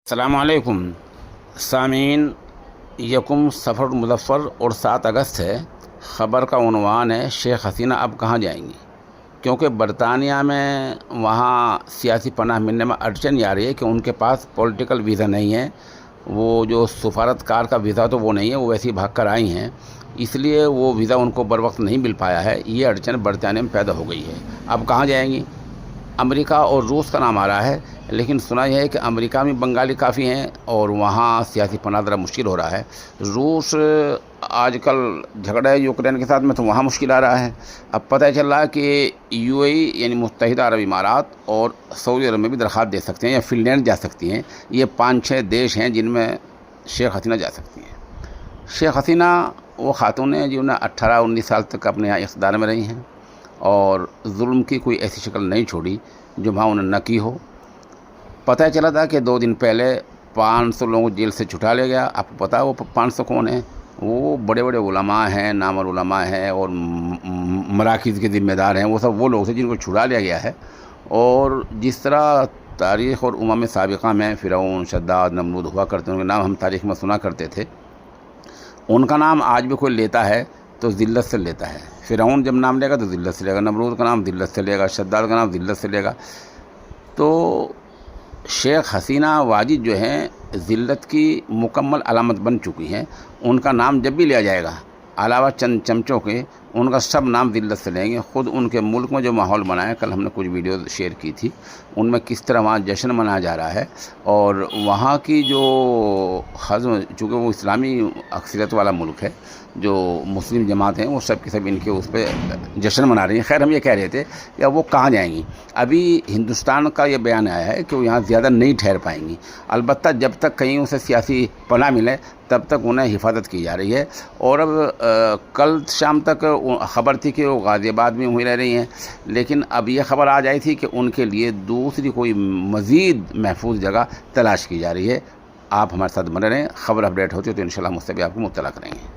السلام علیکم سامعین، یکم سفر مظفر اور 7 اگست ہے۔ خبر کا عنوان ہے شیخ حسینہ اب کہاں جائیں گی، کیونکہ برطانیہ میں وہاں سیاسی پناہ ملنے میں اڑچن آ رہی ہے کہ ان کے پاس پولیٹیکل ویزا نہیں ہے، وہ جو سفارتکار کا ویزا تو وہ نہیں ہے، وہ ویسے ہی بھاگ کر آئی ہیں، اس لیے وہ ویزا ان کو بر وقت نہیں مل پایا ہے۔ یہ اڑچن برطانیہ میں پیدا ہو گئی ہے۔ اب کہاں جائیں گی؟ امریکہ اور روس کا نام آ رہا ہے، لیکن سنا یہ ہے کہ امریکہ میں بنگالی کافی ہیں اور وہاں سیاسی پناہ ذرا مشکل ہو رہا ہے۔ روس آج کل جھگڑا ہے یوکرین کے ساتھ میں، تو وہاں مشکل آ رہا ہے۔ اب پتہ چل رہا ہے کہ یو اے ای یعنی متحدہ عرب امارات اور سعودی عرب میں بھی درخواست دے سکتے ہیں یا فن لینڈ جا سکتی ہیں۔ یہ 5-6 دیش ہیں جن میں شیخ حسینہ جا سکتی ہیں۔ شیخ حسینہ وہ خاتون ہیں جنہوں نے 18-19 سال تک اپنے یہاں اقتدار میں رہی ہیں اور ظلم کی کوئی ایسی شکل نہیں چھوڑی جو وہاں انہوں نے نہ کی ہو۔ پتہ چلا تھا کہ 2 دن پہلے 500 لوگوں کو جیل سے چھٹا لیا گیا۔ آپ کو پتہ ہے وہ 500 کون ہیں؟ وہ بڑے بڑے علماء ہیں، نامور علماء ہیں اور مراکز کے ذمہ دار ہیں۔ وہ سب وہ لوگ تھے جن کو چھڑا لیا گیا ہے۔ اور جس طرح تاریخ اور امم سابقہ میں فرعون، شداد، نمرود ہوا کرتے ہیں، ان کے نام ہم تاریخ میں سنا کرتے تھے، ان کا نام آج بھی کوئی لیتا ہے تو ذلت سے لیتا ہے۔ فرعون جب نام لے گا تو ذلت سے لے گا، نمرود کا نام ذلت سے لے گا، شداد کا نام ذلت سے لے گا۔ تو شیخ حسینہ واجد جو ہیں ذلت کی مکمل علامت بن چکی ہیں۔ ان کا نام جب بھی لیا جائے گا علاوہ چند چمچوں کے، ان کا سب نام ذلت سے لیں گے۔ خود ان کے ملک میں جو ماحول بنا ہے، کل ہم نے کچھ ویڈیوز شیئر کی تھی، ان میں کس طرح وہاں جشن منایا جا رہا ہے، اور وہاں کی جو ہضم، چونکہ وہ اسلامی اکثریت والا ملک ہے، جو مسلم جماعت ہیں وہ سب کے سب ان کے اس پہ جشن منا رہی ہیں۔ خیر، ہم یہ کہہ رہے تھے کہ اب وہ کہاں جائیں گی؟ ابھی ہندوستان کا یہ بیان آیا ہے کہ وہ یہاں زیادہ نہیں ٹھہر پائیں گی، البتہ جب تک کہیں اسے سیاسی پناہ ملے تب تک انہیں حفاظت کی جا رہی ہے۔ اور اب کل شام تک خبر تھی کہ وہ غازی آباد میں ہوئی رہ رہی ہیں، لیکن اب یہ خبر آ جائی تھی کہ ان کے لیے دوسری کوئی مزید محفوظ جگہ تلاش کی جا رہی ہے۔ آپ ہمارے ساتھ بنے رہیں، خبر اپڈیٹ ہوتی ہے تو انشاءاللہ مجھ سے بھی آپ کو مطلع کریں گے۔